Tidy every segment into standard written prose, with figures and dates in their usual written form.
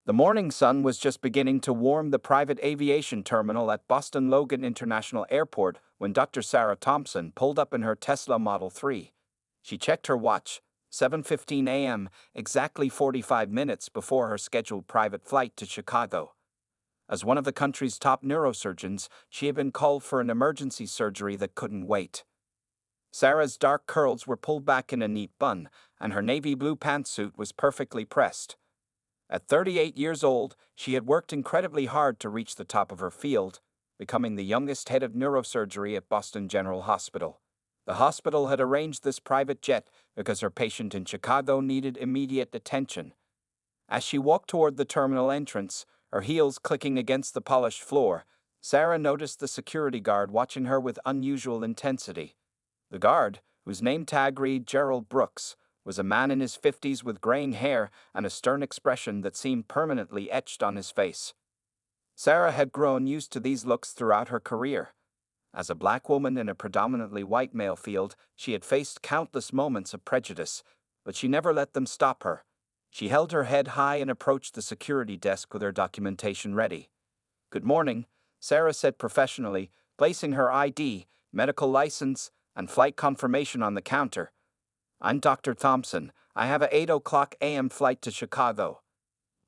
The morning sun was just beginning to warm the private aviation terminal at Boston Logan International Airport when Dr. Sarah Thompson pulled up in her Tesla Model 3. She checked her watch, 7:15 a.m., exactly 45 minutes before her scheduled private flight to Chicago. As one of the country's top neurosurgeons, she had been called for an emergency surgery that couldn't wait. Sarah's dark curls were pulled back in a neat bun, and her navy blue pantsuit was perfectly pressed. At 38 years old, she had worked incredibly hard to reach the top of her field, becoming the youngest head of neurosurgery at Boston General Hospital. The hospital had arranged this private jet because her patient in Chicago needed immediate attention. As she walked toward the terminal entrance, her heels clicking against the polished floor, Sarah noticed the security guard watching her with unusual intensity. The guard, whose name tag read Gerald Brooks, was a man in his 50s with graying hair and a stern expression that seemed permanently etched on his face. Sarah had grown used to these looks throughout her career. As a black woman in a predominantly white male field, she had faced countless moments of prejudice, but she never let them stop her. She held her head high and approached the security desk with her documentation ready. "Good morning," Sarah said professionally, placing her ID, medical license, and flight confirmation on the counter. "I'm Dr. Thompson. I have a 8 o'clock a.m. flight to Chicago."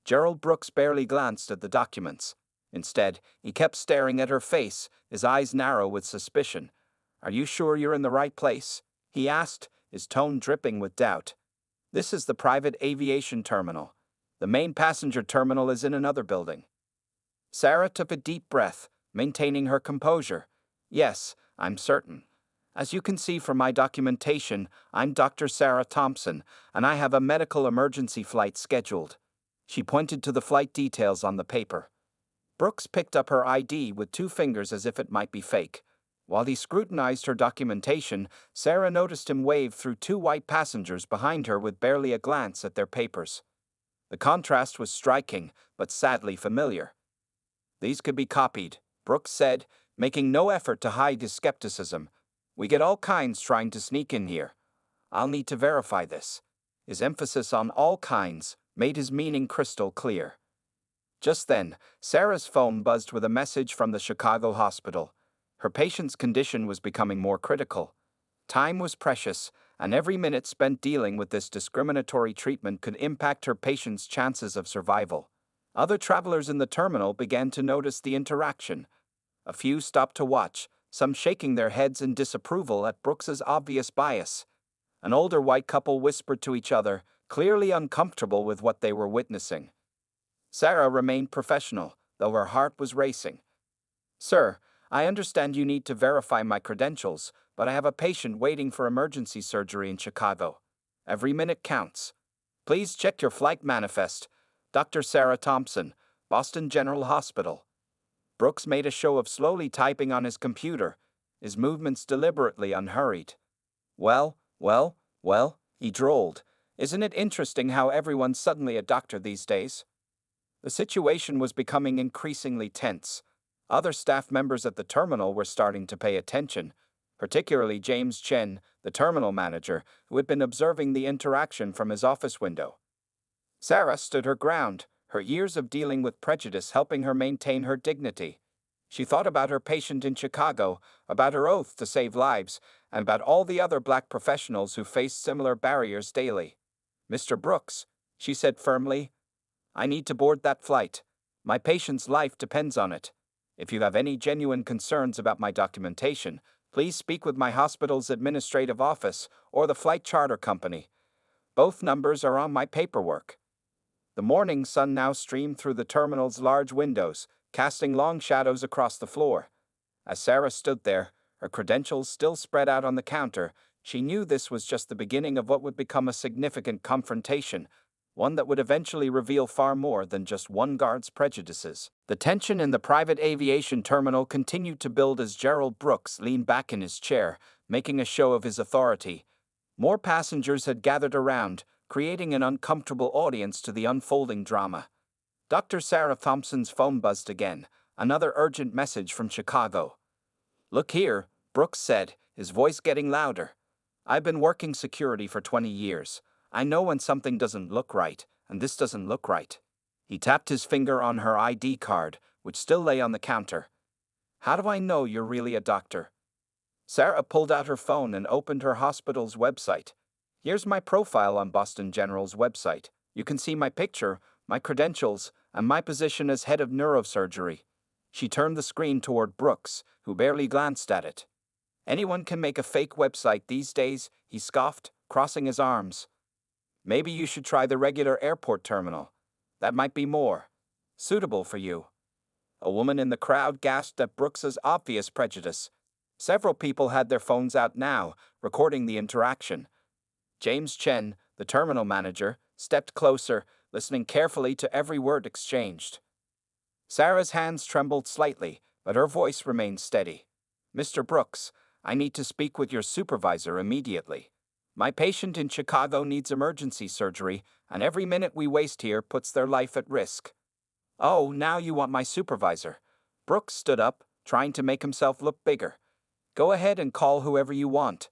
Gerald Brooks barely glanced at the documents. Instead, he kept staring at her face, his eyes narrow with suspicion. "Are you sure you're in the right place?" he asked, his tone dripping with doubt. "This is the private aviation terminal. The main passenger terminal is in another building." Sarah took a deep breath, maintaining her composure. "Yes, I'm certain. As you can see from my documentation, I'm Dr. Sarah Thompson, and I have a medical emergency flight scheduled." She pointed to the flight details on the paper. Brooks picked up her ID with 2 fingers as if it might be fake. While he scrutinized her documentation, Sarah noticed him wave through 2 white passengers behind her with barely a glance at their papers. The contrast was striking, but sadly familiar. "These could be copied," Brooks said, making no effort to hide his skepticism. "We get all kinds trying to sneak in here. I'll need to verify this." His emphasis on all kinds made his meaning crystal clear. Just then, Sarah's phone buzzed with a message from the Chicago hospital. Her patient's condition was becoming more critical. Time was precious, and every minute spent dealing with this discriminatory treatment could impact her patient's chances of survival. Other travelers in the terminal began to notice the interaction. A few stopped to watch, some shaking their heads in disapproval at Brooks's obvious bias. An older white couple whispered to each other, clearly uncomfortable with what they were witnessing. Sarah remained professional, though her heart was racing. "Sir, I understand you need to verify my credentials, but I have a patient waiting for emergency surgery in Chicago. Every minute counts. Please check your flight manifest. Dr. Sarah Thompson, Boston General Hospital." Brooks made a show of slowly typing on his computer, his movements deliberately unhurried. Well, he drawled. "Isn't it interesting how everyone's suddenly a doctor these days?" The situation was becoming increasingly tense. Other staff members at the terminal were starting to pay attention, particularly James Chen, the terminal manager, who had been observing the interaction from his office window. Sarah stood her ground, her years of dealing with prejudice helping her maintain her dignity. She thought about her patient in Chicago, about her oath to save lives, and about all the other black professionals who faced similar barriers daily. "Mr. Brooks," she said firmly, "I need to board that flight. My patient's life depends on it. If you have any genuine concerns about my documentation, please speak with my hospital's administrative office or the flight charter company. Both numbers are on my paperwork." The morning sun now streamed through the terminal's large windows, casting long shadows across the floor. As Sarah stood there, her credentials still spread out on the counter, she knew this was just the beginning of what would become a significant confrontation, one that would eventually reveal far more than just one guard's prejudices. The tension in the private aviation terminal continued to build as Gerald Brooks leaned back in his chair, making a show of his authority. More passengers had gathered around, creating an uncomfortable audience to the unfolding drama. Dr. Sarah Thompson's phone buzzed again, another urgent message from Chicago. "Look here," Brooks said, his voice getting louder. "I've been working security for 20 years. I know when something doesn't look right, and this doesn't look right." He tapped his finger on her ID card, which still lay on the counter. How do I know you're really a doctor? Sarah pulled out her phone and opened her hospital's website. Here's my profile on Boston General's website. You can see my picture, my credentials, and my position as head of neurosurgery. She turned the screen toward Brooks, who barely glanced at it. Anyone can make a fake website these days, he scoffed, crossing his arms. Maybe you should try the regular airport terminal. That might be more suitable for you. A woman in the crowd gasped at Brooks's obvious prejudice. Several people had their phones out now, recording the interaction. James Chen, the terminal manager, stepped closer, listening carefully to every word exchanged. Sarah's hands trembled slightly, but her voice remained steady. Mr. Brooks, I need to speak with your supervisor immediately. My patient in Chicago needs emergency surgery, and every minute we waste here puts their life at risk. Oh, now you want my supervisor. Brooks stood up, trying to make himself look bigger. Go ahead and call whoever you want.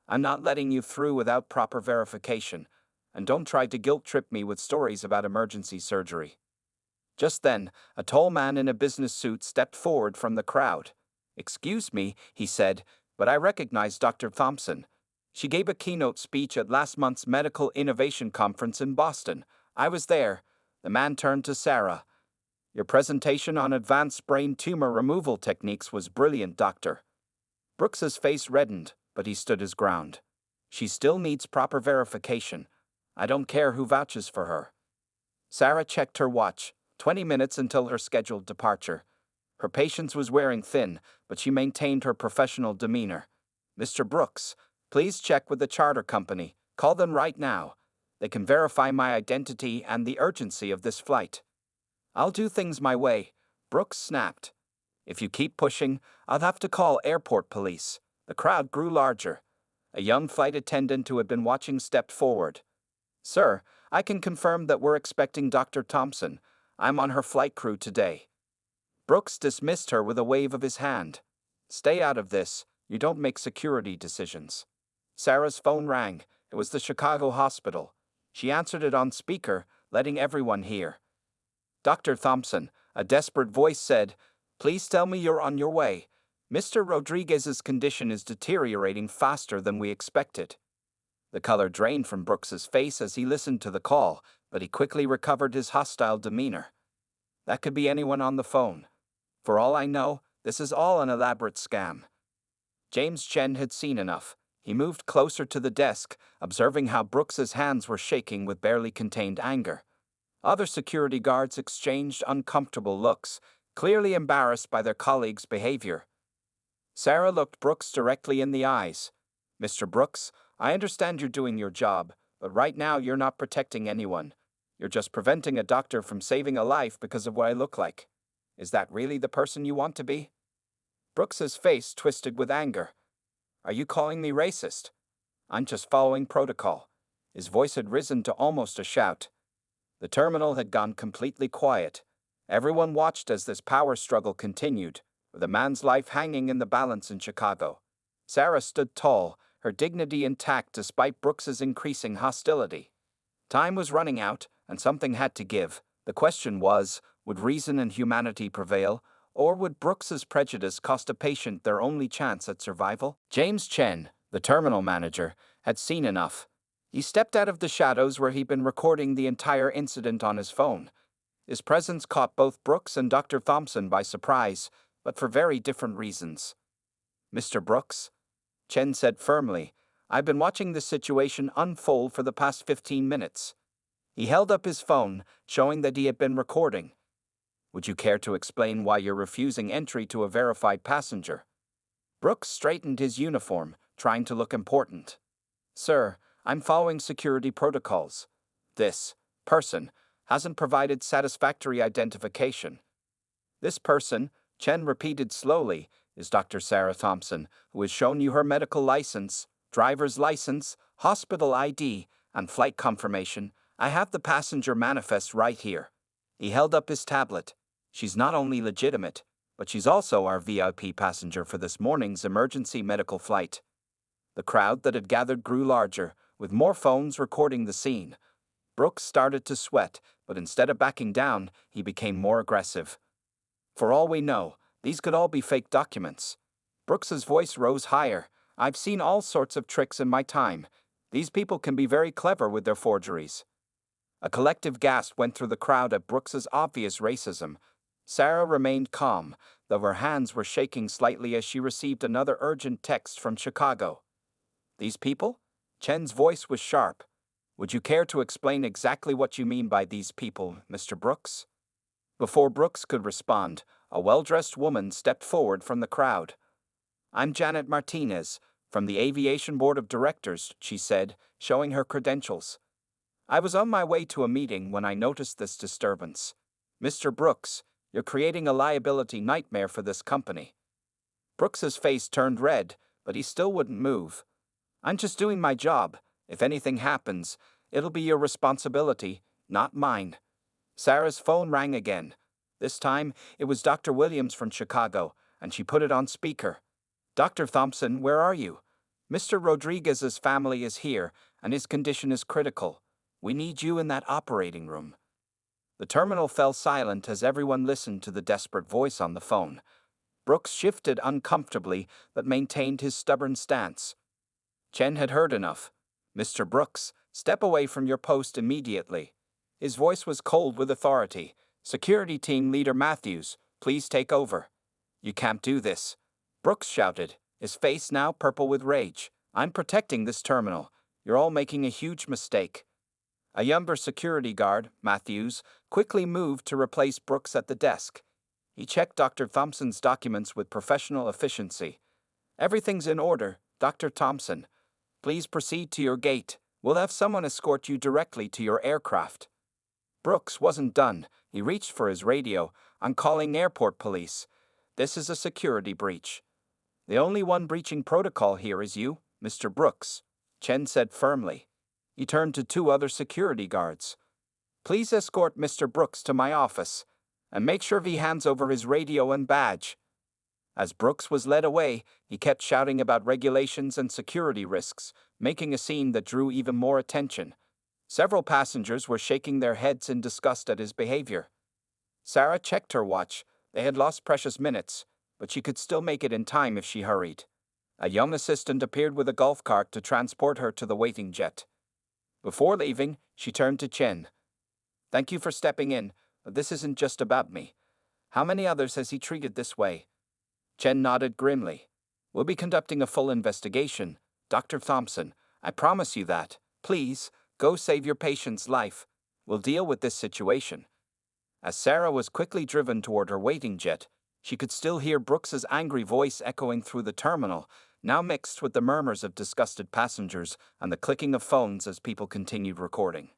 I'm not letting you through without proper verification, and don't try to guilt-trip me with stories about emergency surgery. Just then, a tall man in a business suit stepped forward from the crowd. Excuse me, he said, but I recognize Dr. Thompson. She gave a keynote speech at last month's Medical Innovation Conference in Boston. I was there. The man turned to Sarah. Your presentation on advanced brain tumor removal techniques was brilliant, Doctor. Brooks's face reddened, but he stood his ground. She still needs proper verification. I don't care who vouches for her. Sarah checked her watch, 20 minutes until her scheduled departure. Her patience was wearing thin, but she maintained her professional demeanor. Mr. Brooks, please check with the charter company. Call them right now. They can verify my identity and the urgency of this flight. I'll do things my way, Brooks snapped. If you keep pushing, I'll have to call airport police. The crowd grew larger. A young flight attendant who had been watching stepped forward. Sir, I can confirm that we're expecting Dr. Thompson. I'm on her flight crew today. Brooks dismissed her with a wave of his hand. Stay out of this. You don't make security decisions. Sarah's phone rang. It was the Chicago hospital. She answered it on speaker, letting everyone hear. Dr. Thompson, a desperate voice said, please tell me you're on your way. Mr. Rodriguez's condition is deteriorating faster than we expected. The color drained from Brooks's face as he listened to the call, but he quickly recovered his hostile demeanor. That could be anyone on the phone. For all I know, this is all an elaborate scam. James Chen had seen enough. He moved closer to the desk, observing how Brooks's hands were shaking with barely contained anger. Other security guards exchanged uncomfortable looks, clearly embarrassed by their colleagues' behavior. Sarah looked Brooks directly in the eyes. Mr. Brooks, I understand you're doing your job, but right now you're not protecting anyone. You're just preventing a doctor from saving a life because of what I look like. Is that really the person you want to be? Brooks's face twisted with anger. Are you calling me racist? I'm just following protocol. His voice had risen to almost a shout. The terminal had gone completely quiet. Everyone watched as this power struggle continued, with a man's life hanging in the balance in Chicago. Sarah stood tall, her dignity intact despite Brooks's increasing hostility. Time was running out, and something had to give. The question was, would reason and humanity prevail, or would Brooks's prejudice cost a patient their only chance at survival? James Chen, the terminal manager, had seen enough. He stepped out of the shadows where he'd been recording the entire incident on his phone. His presence caught both Brooks and Dr. Thompson by surprise, but for very different reasons. Mr. Brooks, Chen said firmly, I've been watching this situation unfold for the past 15 minutes. He held up his phone, showing that he had been recording. Would you care to explain why you're refusing entry to a verified passenger? Brooks straightened his uniform, trying to look important. Sir, I'm following security protocols. This person hasn't provided satisfactory identification. This person, Chen repeated slowly, is Dr. Sarah Thompson, who has shown you her medical license, driver's license, hospital ID, and flight confirmation. I have the passenger manifest right here. He held up his tablet. She's not only legitimate, but she's also our VIP passenger for this morning's emergency medical flight. The crowd that had gathered grew larger, with more phones recording the scene. Brooks started to sweat, but instead of backing down, he became more aggressive. For all we know, these could all be fake documents. Brooks's voice rose higher. I've seen all sorts of tricks in my time. These people can be very clever with their forgeries. A collective gasp went through the crowd at Brooks's obvious racism. Sarah remained calm, though her hands were shaking slightly as she received another urgent text from Chicago. These people? Chen's voice was sharp. Would you care to explain exactly what you mean by these people, Mr. Brooks? Before Brooks could respond, a well-dressed woman stepped forward from the crowd. I'm Janet Martinez, from the Aviation Board of Directors, she said, showing her credentials. I was on my way to a meeting when I noticed this disturbance. Mr. Brooks, you're creating a liability nightmare for this company. Brooks's face turned red, but he still wouldn't move. I'm just doing my job. If anything happens, it'll be your responsibility, not mine. Sarah's phone rang again. This time, it was Dr. Williams from Chicago, and she put it on speaker. Dr. Thompson, where are you? Mr. Rodriguez's family is here, and his condition is critical. We need you in that operating room. The terminal fell silent as everyone listened to the desperate voice on the phone. Brooks shifted uncomfortably, but maintained his stubborn stance. Chen had heard enough. Mr. Brooks, step away from your post immediately. His voice was cold with authority. Security team leader Matthews, please take over. You can't do this. Brooks shouted, his face now purple with rage. I'm protecting this terminal. You're all making a huge mistake. A younger security guard, Matthews, quickly moved to replace Brooks at the desk. He checked Dr. Thompson's documents with professional efficiency. Everything's in order, Dr. Thompson. Please proceed to your gate. We'll have someone escort you directly to your aircraft. Brooks wasn't done. He reached for his radio. I'm calling airport police. This is a security breach. The only one breaching protocol here is you, Mr. Brooks, Chen said firmly. He turned to two other security guards. Please escort Mr. Brooks to my office, and make sure he hands over his radio and badge. As Brooks was led away, he kept shouting about regulations and security risks, making a scene that drew even more attention. Several passengers were shaking their heads in disgust at his behavior. Sarah checked her watch. They had lost precious minutes, but she could still make it in time if she hurried. A young assistant appeared with a golf cart to transport her to the waiting jet. Before leaving, she turned to Chen. Thank you for stepping in, but this isn't just about me. How many others has he treated this way? Chen nodded grimly. We'll be conducting a full investigation, Dr. Thompson. I promise you that. Please, go save your patient's life. We'll deal with this situation. As Sarah was quickly driven toward her waiting jet, she could still hear Brooks's angry voice echoing through the terminal, now mixed with the murmurs of disgusted passengers and the clicking of phones as people continued recording.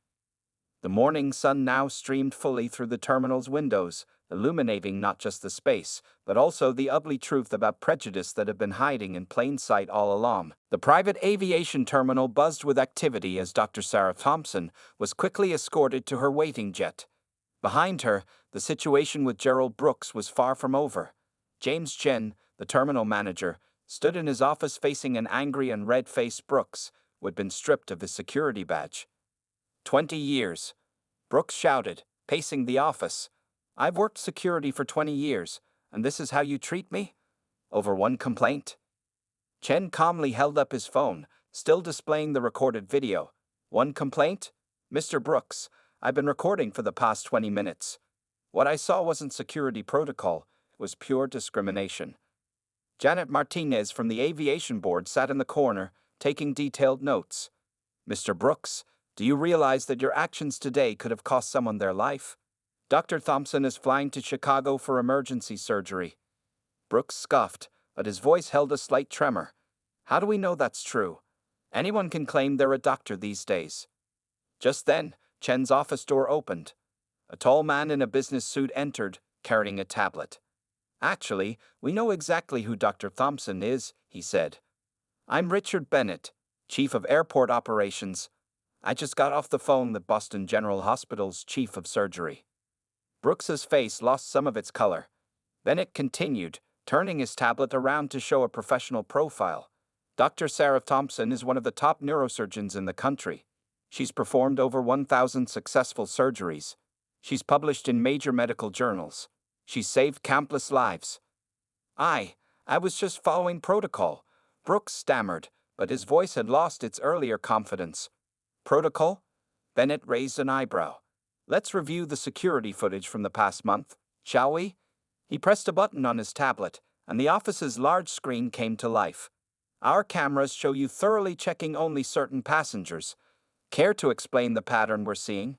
The morning sun now streamed fully through the terminal's windows, illuminating not just the space, but also the ugly truth about prejudice that had been hiding in plain sight all along. The private aviation terminal buzzed with activity as Dr. Sarah Thompson was quickly escorted to her waiting jet. Behind her, the situation with Gerald Brooks was far from over. James Chen, the terminal manager, stood in his office facing an angry and red-faced Brooks, who had been stripped of his security badge. 20 years. Brooks shouted, pacing the office. I've worked security for 20 years, and this is how you treat me? Over one complaint? Chen calmly held up his phone, still displaying the recorded video. One complaint? Mr. Brooks, I've been recording for the past 20 minutes. What I saw wasn't security protocol, it was pure discrimination. Janet Martinez from the Aviation Board sat in the corner, taking detailed notes. Mr. Brooks, do you realize that your actions today could have cost someone their life? Dr. Thompson is flying to Chicago for emergency surgery. Brooks scoffed, but his voice held a slight tremor. How do we know that's true? Anyone can claim they're a doctor these days. Just then, Chen's office door opened. A tall man in a business suit entered, carrying a tablet. Actually, we know exactly who Dr. Thompson is, he said. I'm Richard Bennett, Chief of Airport Operations. I just got off the phone with Boston General Hospital's Chief of Surgery. Brooks's face lost some of its color. Bennett continued, turning his tablet around to show a professional profile. Dr. Sarah Thompson is one of the top neurosurgeons in the country. She's performed over 1,000 successful surgeries. She's published in major medical journals. She's saved countless lives. I was just following protocol, Brooks stammered, but his voice had lost its earlier confidence. Protocol? Bennett raised an eyebrow. Let's review the security footage from the past month, shall we? He pressed a button on his tablet, and the office's large screen came to life. Our cameras show you thoroughly checking only certain passengers. Care to explain the pattern we're seeing?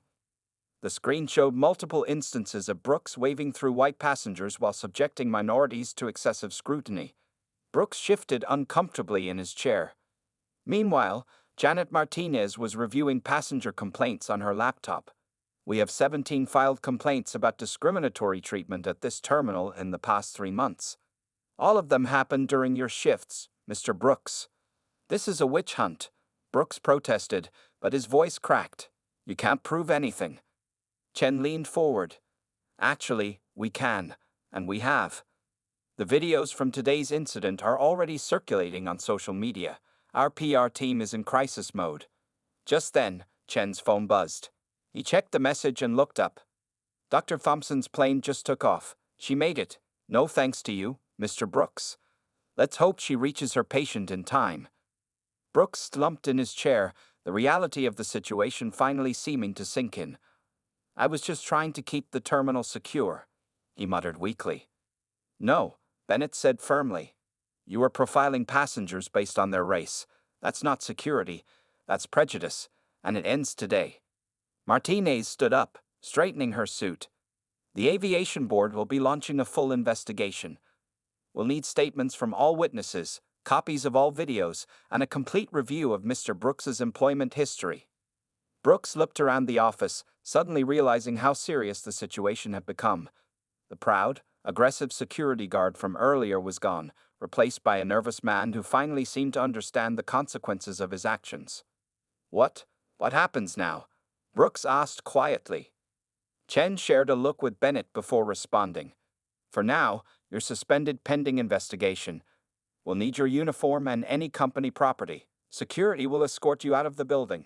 The screen showed multiple instances of Brooks waving through white passengers while subjecting minorities to excessive scrutiny. Brooks shifted uncomfortably in his chair. Meanwhile, Janet Martinez was reviewing passenger complaints on her laptop. We have 17 filed complaints about discriminatory treatment at this terminal in the past 3 months. All of them happened during your shifts, Mr. Brooks. This is a witch hunt, Brooks protested, but his voice cracked. You can't prove anything. Chen leaned forward. Actually, we can, and we have. The videos from today's incident are already circulating on social media. Our PR team is in crisis mode. Just then, Chen's phone buzzed. He checked the message and looked up. Dr. Thompson's plane just took off. She made it. No thanks to you, Mr. Brooks. Let's hope she reaches her patient in time. Brooks slumped in his chair, the reality of the situation finally seeming to sink in. I was just trying to keep the terminal secure, he muttered weakly. No, Bennett said firmly. You are profiling passengers based on their race. That's not security, that's prejudice, and it ends today. Martinez stood up, straightening her suit. The Aviation Board will be launching a full investigation. We'll need statements from all witnesses, copies of all videos, and a complete review of Mr. Brooks's employment history. Brooks looked around the office, suddenly realizing how serious the situation had become. The proud, aggressive security guard from earlier was gone, replaced by a nervous man who finally seemed to understand the consequences of his actions. What happens now? Brooks asked quietly. Chen shared a look with Bennett before responding. For now, you're suspended pending investigation. We'll need your uniform and any company property. Security will escort you out of the building.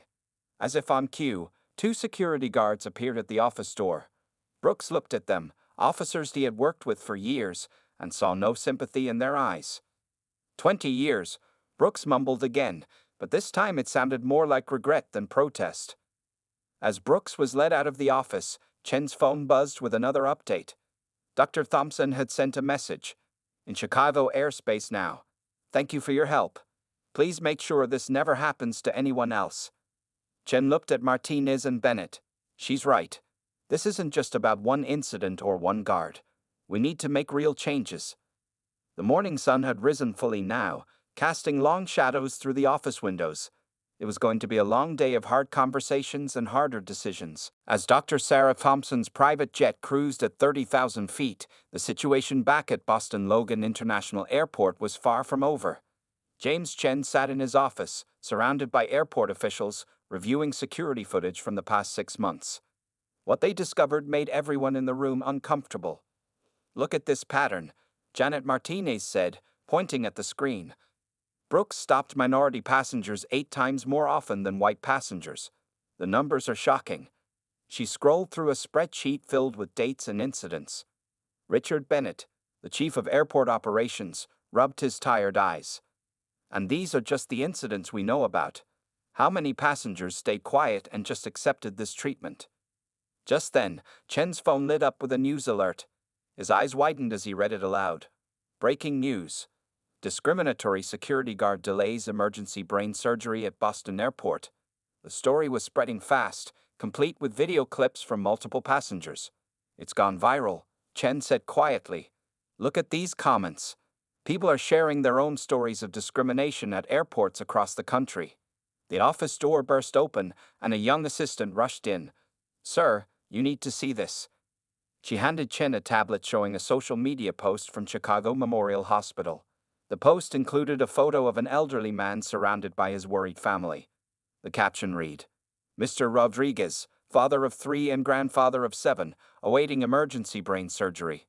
As if on cue, 2 security guards appeared at the office door. Brooks looked at them, officers he had worked with for years, and saw no sympathy in their eyes. 20 years, Brooks mumbled again, but this time it sounded more like regret than protest. As Brooks was led out of the office, Chen's phone buzzed with another update. Dr. Thompson had sent a message. In Chicago airspace now. Thank you for your help. Please make sure this never happens to anyone else. Chen looked at Martinez and Bennett. She's right. This isn't just about one incident or one guard. We need to make real changes. The morning sun had risen fully now, casting long shadows through the office windows. It was going to be a long day of hard conversations and harder decisions. As Dr. Sarah Thompson's private jet cruised at 30,000 feet, the situation back at Boston Logan International Airport was far from over. James Chen sat in his office, surrounded by airport officials, reviewing security footage from the past 6 months. What they discovered made everyone in the room uncomfortable. Look at this pattern, Janet Martinez said, pointing at the screen. Brooks stopped minority passengers 8 times more often than white passengers. The numbers are shocking. She scrolled through a spreadsheet filled with dates and incidents. Richard Bennett, the chief of airport operations, rubbed his tired eyes. And these are just the incidents we know about. How many passengers stayed quiet and just accepted this treatment? Just then, Chen's phone lit up with a news alert. His eyes widened as he read it aloud. Breaking news. Discriminatory security guard delays emergency brain surgery at Boston Airport. The story was spreading fast, complete with video clips from multiple passengers. It's gone viral, Chen said quietly. Look at these comments. People are sharing their own stories of discrimination at airports across the country. The office door burst open, and a young assistant rushed in. Sir, you need to see this. She handed Chen a tablet showing a social media post from Chicago Memorial Hospital. The post included a photo of an elderly man surrounded by his worried family. The caption read, Mr. Rodriguez, father of 3 and grandfather of 7, awaiting emergency brain surgery.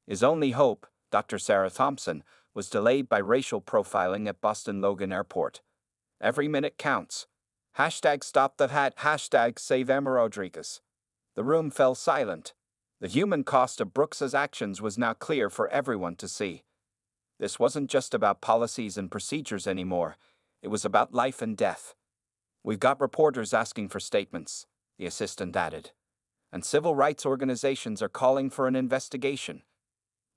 His only hope, Dr. Sarah Thompson, was delayed by racial profiling at Boston Logan Airport. Every minute counts. #StopTheHat, #SaveEmmaRodriguez. The room fell silent. The human cost of Brooks's actions was now clear for everyone to see. This wasn't just about policies and procedures anymore. It was about life and death. "We've got reporters asking for statements," the assistant added. "And civil rights organizations are calling for an investigation."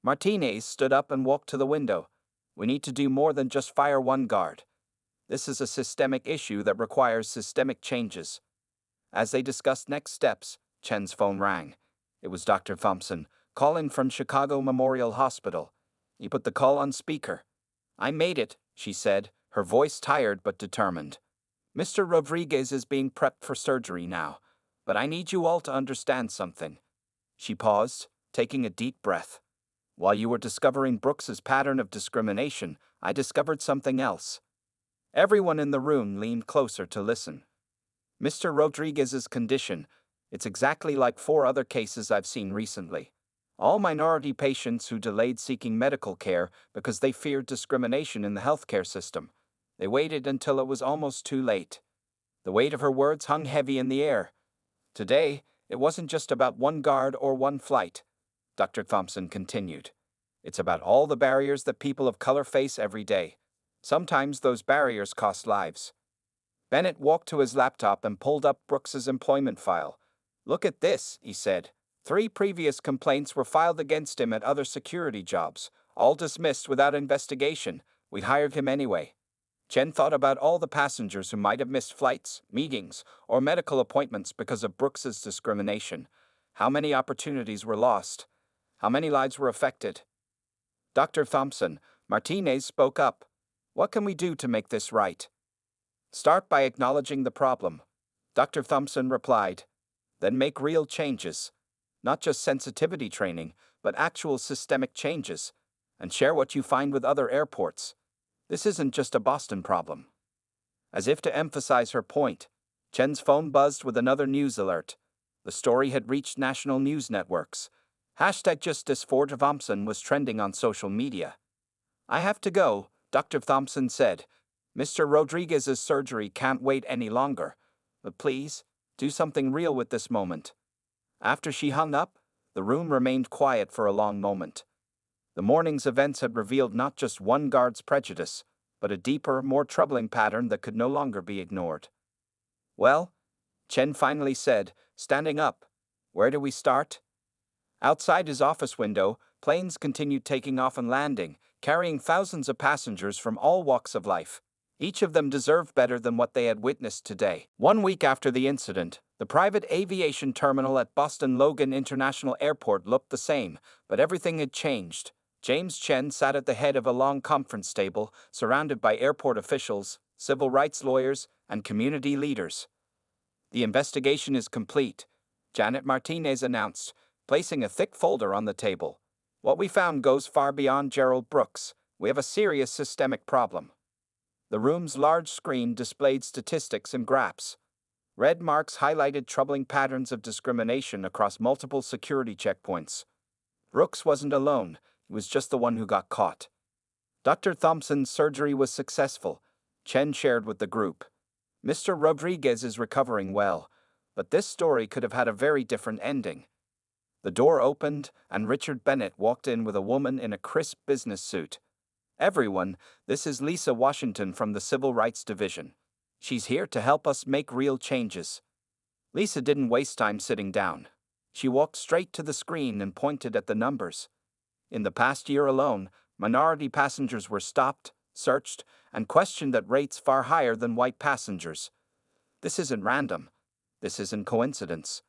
Martinez stood up and walked to the window. "We need to do more than just fire one guard. This is a systemic issue that requires systemic changes." As they discussed next steps, Chen's phone rang. It was Dr. Thompson, calling from Chicago Memorial Hospital. He put the call on speaker. "I made it," she said, her voice tired but determined. "Mr. Rodriguez is being prepped for surgery now, but I need you all to understand something." She paused, taking a deep breath. "While you were discovering Brooks's pattern of discrimination, I discovered something else." Everyone in the room leaned closer to listen. "Mr. Rodriguez's condition, it's exactly like 4 other cases I've seen recently. All minority patients who delayed seeking medical care because they feared discrimination in the healthcare system. They waited until it was almost too late." The weight of her words hung heavy in the air. "Today, it wasn't just about one guard or one flight," Dr. Thompson continued. "It's about all the barriers that people of color face every day. Sometimes those barriers cost lives." Bennett walked to his laptop and pulled up Brooks's employment file. "Look at this," he said. 3 previous complaints were filed against him at other security jobs, all dismissed without investigation. We hired him anyway." Chen thought about all the passengers who might have missed flights, meetings, or medical appointments because of Brooks's discrimination. How many opportunities were lost? How many lives were affected? "Dr. Thompson," Martinez spoke up. "What can we do to make this right?" "Start by acknowledging the problem," Dr. Thompson replied. "Then make real changes. Not just sensitivity training, but actual systemic changes. And share what you find with other airports. This isn't just a Boston problem." As if to emphasize her point, Chen's phone buzzed with another news alert. The story had reached national news networks. #Justice for Thompson was trending on social media. "I have to go," Dr. Thompson said. "Mr. Rodriguez's surgery can't wait any longer. But please, do something real with this moment." After she hung up, the room remained quiet for a long moment. The morning's events had revealed not just one guard's prejudice, but a deeper, more troubling pattern that could no longer be ignored. "Well," Chen finally said, standing up, "where do we start?" Outside his office window, planes continued taking off and landing, carrying thousands of passengers from all walks of life. Each of them deserved better than what they had witnessed today. 1 week after the incident, the private aviation terminal at Boston Logan International Airport looked the same, but everything had changed. James Chen sat at the head of a long conference table, surrounded by airport officials, civil rights lawyers, and community leaders. "The investigation is complete," Janet Martinez announced, placing a thick folder on the table. "What we found goes far beyond Gerald Brooks. We have a serious systemic problem." The room's large screen displayed statistics and graphs. Red marks highlighted troubling patterns of discrimination across multiple security checkpoints. Brooks wasn't alone, he was just the one who got caught. Dr. Thompson's surgery was successful, Chen shared with the group. "Mr. Rodriguez is recovering well, but this story could have had a very different ending." The door opened, and Richard Bennett walked in with a woman in a crisp business suit. "Everyone, this is Lisa Washington from the Civil Rights Division. She's here to help us make real changes." Lisa didn't waste time sitting down. She walked straight to the screen and pointed at the numbers. In the past year alone, minority passengers were stopped, searched, and questioned at rates far higher than white passengers. This isn't random. This isn't coincidence.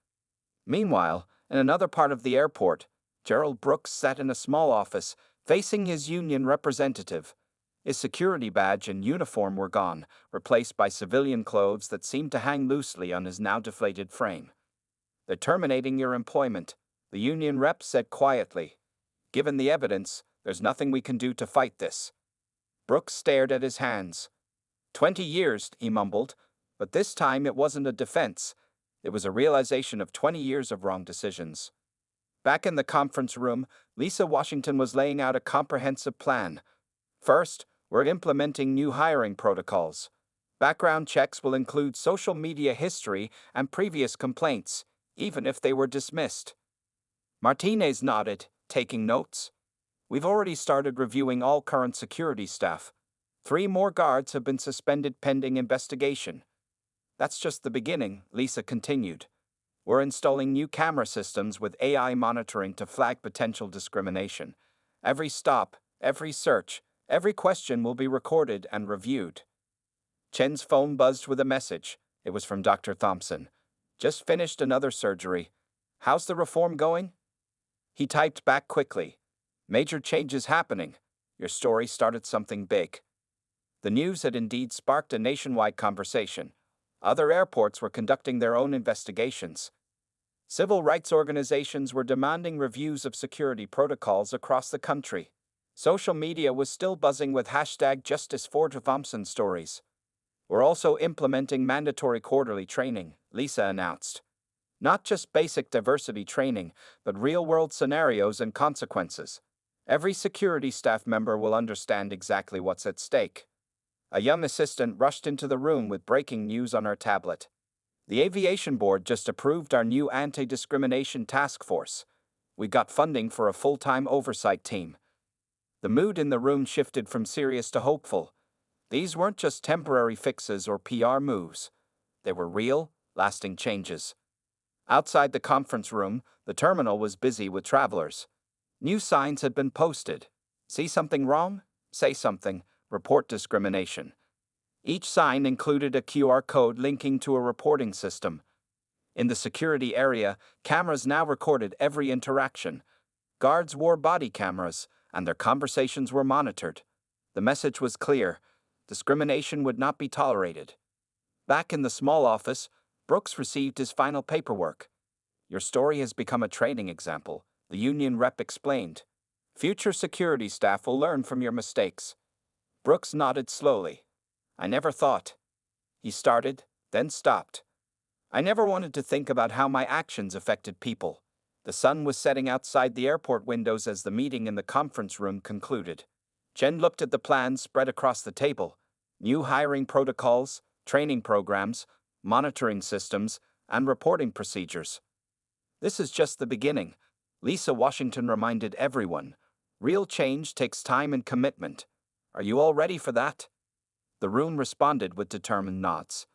Meanwhile, in another part of the airport, Gerald Brooks sat in a small office, facing his union representative. His security badge and uniform were gone, replaced by civilian clothes that seemed to hang loosely on his now deflated frame. "They're terminating your employment," the union rep said quietly. "Given the evidence, there's nothing we can do to fight this." Brooks stared at his hands. 20 years, he mumbled, but this time it wasn't a defense. It was a realization of 20 years of wrong decisions. Back in the conference room, Lisa Washington was laying out a comprehensive plan. "First, we're implementing new hiring protocols. Background checks will include social media history and previous complaints. even if they were dismissed. Martinez nodded, taking notes. We've already started reviewing all current security staff. 3 more guards have been suspended pending investigation. That's just the beginning, Lisa continued. We're installing new camera systems with AI monitoring to flag potential discrimination. Every stop, every search, every question will be recorded and reviewed. Chen's phone buzzed with a message. It was from Dr. Thompson. Just finished another surgery. How's the reform going? He typed back quickly. Major changes happening. Your story started something big. The news had indeed sparked a nationwide conversation. Other airports were conducting their own investigations. Civil rights organizations were demanding reviews of security protocols across the country. Social media was still buzzing with hashtag #JusticeForThompson stories. We're also implementing mandatory quarterly training, Lisa announced. Not just basic diversity training, but real-world scenarios and consequences. Every security staff member will understand exactly what's at stake. A young assistant rushed into the room with breaking news on her tablet. The Aviation Board just approved our new anti-discrimination task force. We got funding for a full-time oversight team. The mood in the room shifted from serious to hopeful. These weren't just temporary fixes or PR moves. They were real, lasting changes. Outside the conference room, the terminal was busy with travelers. New signs had been posted. See something wrong? Say something. Report discrimination. Each sign included a QR code linking to a reporting system. In the security area, cameras now recorded every interaction. Guards wore body cameras, and their conversations were monitored. The message was clear. Discrimination would not be tolerated. Back in the small office, Brooks received his final paperwork. Your story has become a training example, the union rep explained. Future security staff will learn from your mistakes. Brooks nodded slowly. I never thought. He started, then stopped. I never wanted to think about how my actions affected people. The sun was setting outside the airport windows as the meeting in the conference room concluded. Chen looked at the plans spread across the table. New hiring protocols, training programs, monitoring systems, and reporting procedures. This is just the beginning, Lisa Washington reminded everyone. Real change takes time and commitment. Are you all ready for that? The room responded with determined nods.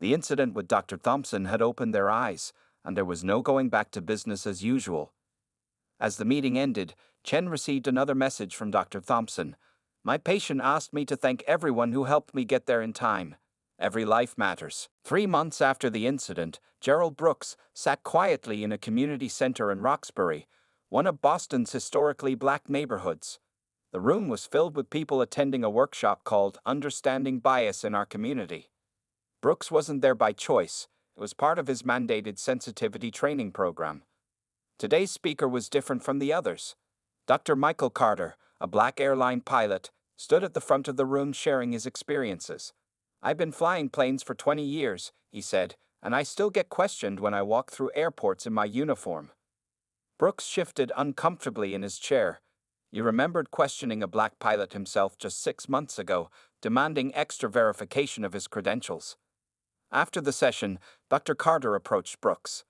The incident with Dr. Thompson had opened their eyes, and there was no going back to business as usual. As the meeting ended, Chen received another message from Dr. Thompson. My patient asked me to thank everyone who helped me get there in time. Every life matters. 3 months after the incident, Gerald Brooks sat quietly in a community center in Roxbury, one of Boston's historically black neighborhoods. The room was filled with people attending a workshop called Understanding Bias in Our Community. Brooks wasn't there by choice. It was part of his mandated sensitivity training program. Today's speaker was different from the others. Dr. Michael Carter, a black airline pilot, stood at the front of the room sharing his experiences. I've been flying planes for 20 years, he said, and I still get questioned when I walk through airports in my uniform. Brooks shifted uncomfortably in his chair. He remembered questioning a black pilot himself just 6 months ago, demanding extra verification of his credentials. After the session, Dr. Carter approached Brooks.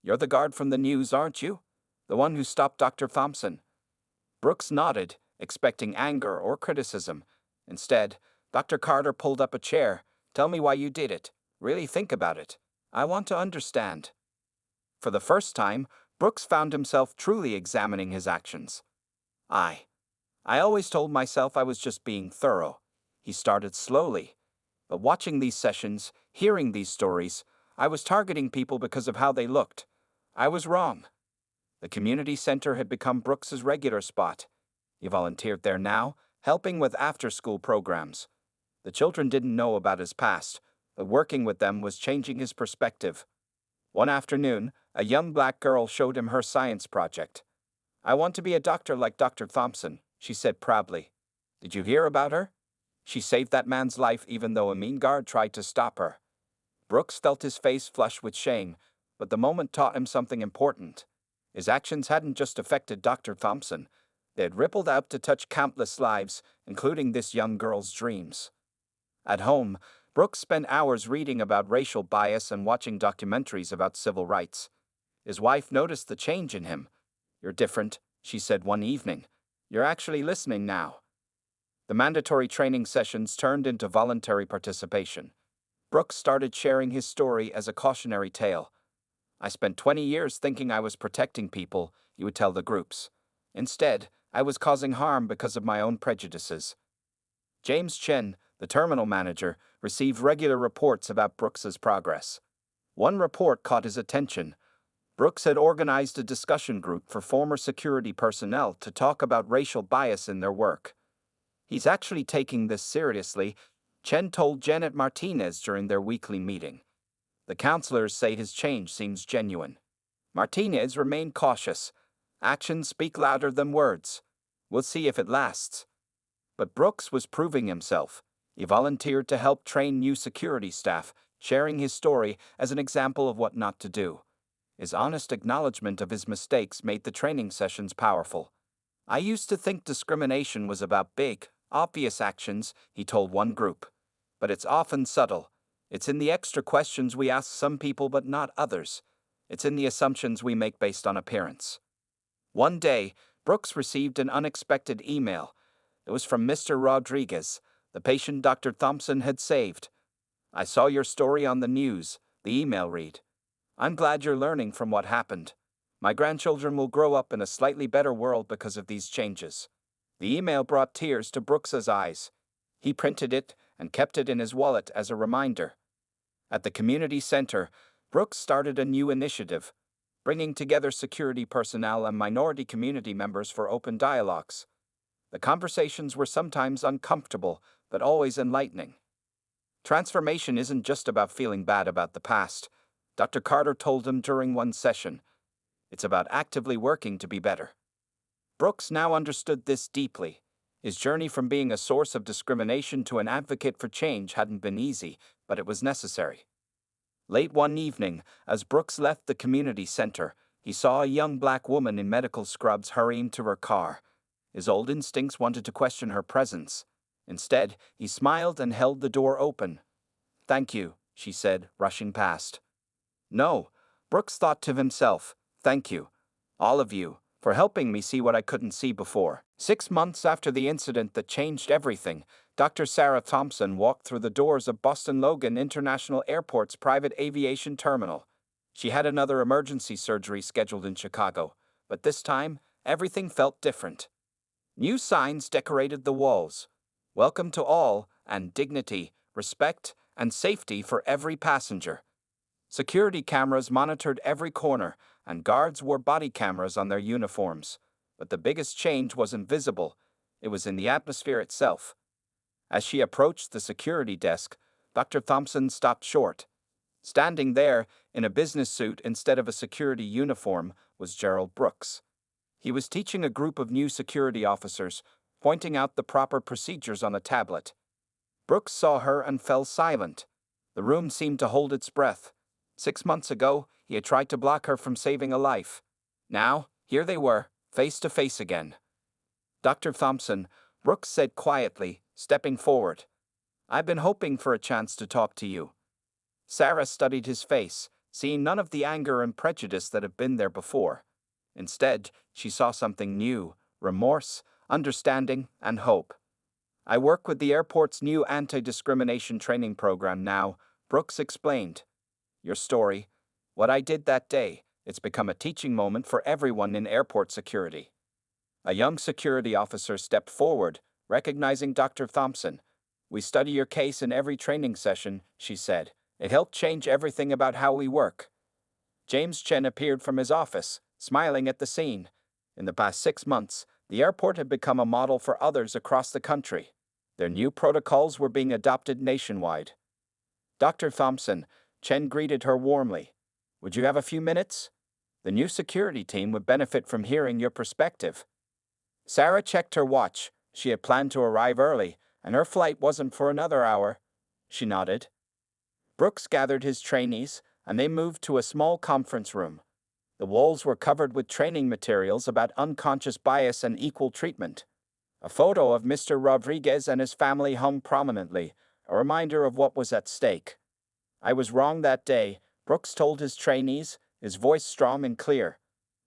You're the guard from the news, aren't you? The one who stopped Dr. Thompson. Brooks nodded, expecting anger or criticism. Instead, Dr. Carter pulled up a chair. Tell me why you did it. Really think about it. I want to understand. For the first time, Brooks found himself truly examining his actions. I always told myself I was just being thorough. He started slowly. But watching these sessions, hearing these stories, I was targeting people because of how they looked. I was wrong. The community center had become Brooks's regular spot. He volunteered there now, helping with after-school programs. The children didn't know about his past, but working with them was changing his perspective. One afternoon, a young black girl showed him her science project. I want to be a doctor like Dr. Thompson, she said proudly. Did you hear about her? She saved that man's life even though a mean guard tried to stop her. Brooks felt his face flush with shame, but the moment taught him something important. His actions hadn't just affected Dr. Thompson. They had rippled out to touch countless lives, including this young girl's dreams. At home, Brooks spent hours reading about racial bias and watching documentaries about civil rights. His wife noticed the change in him. "You're different," she said one evening. "You're actually listening now." The mandatory training sessions turned into voluntary participation. Brooks started sharing his story as a cautionary tale. "I spent 20 years thinking I was protecting people," he would tell the groups. "Instead, I was causing harm because of my own prejudices." James Chen, the terminal manager, received regular reports about Brooks's progress. One report caught his attention. Brooks had organized a discussion group for former security personnel to talk about racial bias in their work. "He's actually taking this seriously," Chen told Janet Martinez during their weekly meeting. "The counselors say his change seems genuine." Martinez remained cautious. "Actions speak louder than words. We'll see if it lasts." But Brooks was proving himself. He volunteered to help train new security staff, sharing his story as an example of what not to do. His honest acknowledgement of his mistakes made the training sessions powerful. "I used to think discrimination was about big, obvious actions," he told one group. "But it's often subtle. It's in the extra questions we ask some people but not others. It's in the assumptions we make based on appearance." One day, Brooks received an unexpected email. It was from Mr. Rodriguez, the patient Dr. Thompson had saved. "I saw your story on the news," the email read. "I'm glad you're learning from what happened. My grandchildren will grow up in a slightly better world because of these changes." The email brought tears to Brooks's eyes. He printed it and kept it in his wallet as a reminder. At the community center, Brooks started a new initiative, bringing together security personnel and minority community members for open dialogues. The conversations were sometimes uncomfortable, but always enlightening. "Transformation isn't just about feeling bad about the past," Dr. Carter told him during one session. "It's about actively working to be better." Brooks now understood this deeply. His journey from being a source of discrimination to an advocate for change hadn't been easy, but it was necessary. Late one evening, as Brooks left the community center, he saw a young black woman in medical scrubs hurrying to her car. His old instincts wanted to question her presence. Instead, he smiled and held the door open. "Thank you," she said, rushing past. "No," Brooks thought to himself, "thank you, all of you, for helping me see what I couldn't see before." 6 months after the incident that changed everything, Dr. Sarah Thompson walked through the doors of Boston Logan International Airport's private aviation terminal. She had another emergency surgery scheduled in Chicago, but this time, everything felt different. New signs decorated the walls. "Welcome to all," and "dignity, respect, and safety for every passenger." Security cameras monitored every corner, and guards wore body cameras on their uniforms. But the biggest change wasn't visible. It was in the atmosphere itself. As she approached the security desk, Dr. Thompson stopped short. Standing there, in a business suit instead of a security uniform, was Gerald Brooks. He was teaching a group of new security officers, pointing out the proper procedures on a tablet. Brooks saw her and fell silent. The room seemed to hold its breath. 6 months ago, he had tried to block her from saving a life. Now, here they were, face to face again. "Dr. Thompson," Brooks said quietly, stepping forward. "I've been hoping for a chance to talk to you." Sarah studied his face, seeing none of the anger and prejudice that had been there before. Instead, she saw something new: remorse, understanding, and hope. "I work with the airport's new anti-discrimination training program now," Brooks explained. "Your story, what I did that day, it's become a teaching moment for everyone in airport security." A young security officer stepped forward, recognizing Dr. Thompson. "We study your case in every training session," she said. "It helped change everything about how we work." James Chen appeared from his office, smiling at the scene. In the past 6 months, the airport had become a model for others across the country. Their new protocols were being adopted nationwide. "Dr. Thompson," Chen greeted her warmly. "Would you have a few minutes? The new security team would benefit from hearing your perspective." Sarah checked her watch. She had planned to arrive early, and her flight wasn't for another hour. She nodded. Brooks gathered his trainees, and they moved to a small conference room. The walls were covered with training materials about unconscious bias and equal treatment. A photo of Mr. Rodriguez and his family hung prominently, a reminder of what was at stake. "I was wrong that day," Brooks told his trainees, his voice strong and clear.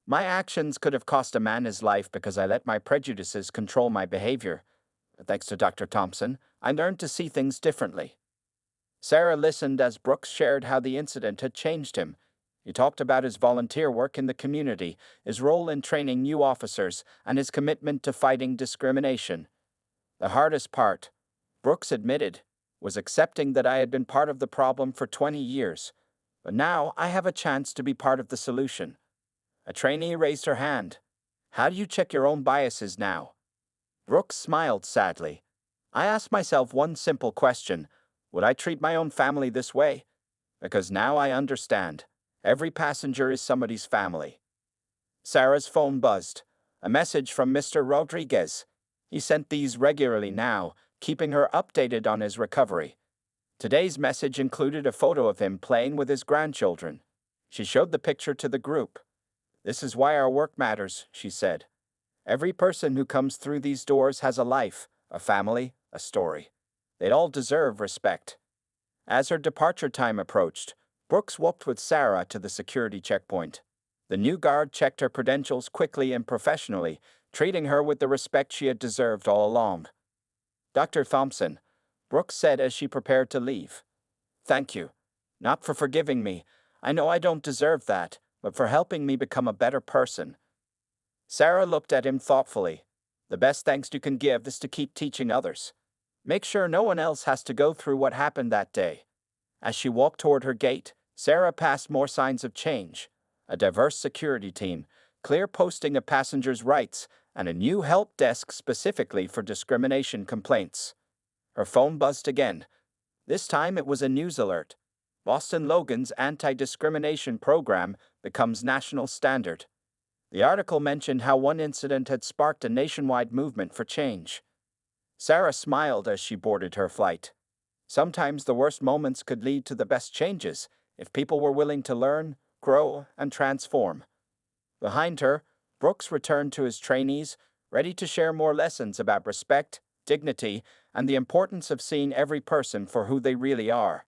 My actions could have cost a man his life because I let my prejudices control my behavior. But thanks to Dr. Thompson, I learned to see things differently. Sarah listened as Brooks shared how the incident had changed him. He talked about his volunteer work in the community, his role in training new officers, and his commitment to fighting discrimination. The hardest part, Brooks admitted, was accepting that I had been part of the problem for 20 years. But now I have a chance to be part of the solution. A trainee raised her hand. How do you check your own biases now? Brooks smiled sadly. I asked myself one simple question. Would I treat my own family this way? Because now I understand. Every passenger is somebody's family. Sarah's phone buzzed. A message from Mr. Rodriguez. He sent these regularly now, keeping her updated on his recovery. Today's message included a photo of him playing with his grandchildren. She showed the picture to the group. This is why our work matters, she said. Every person who comes through these doors has a life, a family, a story. They'd all deserve respect. As her departure time approached, Brooks walked with Sarah to the security checkpoint. The new guard checked her credentials quickly and professionally, treating her with the respect she had deserved all along. Dr. Thompson, Brooks said as she prepared to leave. Thank you. Not for forgiving me. I know I don't deserve that, but for helping me become a better person. Sarah looked at him thoughtfully. The best thanks you can give is to keep teaching others. Make sure no one else has to go through what happened that day. As she walked toward her gate, Sarah passed more signs of change. A diverse security team, clear posting of passengers' rights, and a new help desk specifically for discrimination complaints. Her phone buzzed again. This time it was a news alert. Boston Logan's anti-discrimination program becomes national standard. The article mentioned how one incident had sparked a nationwide movement for change. Sarah smiled as she boarded her flight. Sometimes the worst moments could lead to the best changes if people were willing to learn, grow, and transform. Behind her, Brooks returned to his trainees, ready to share more lessons about respect, dignity, and the importance of seeing every person for who they really are.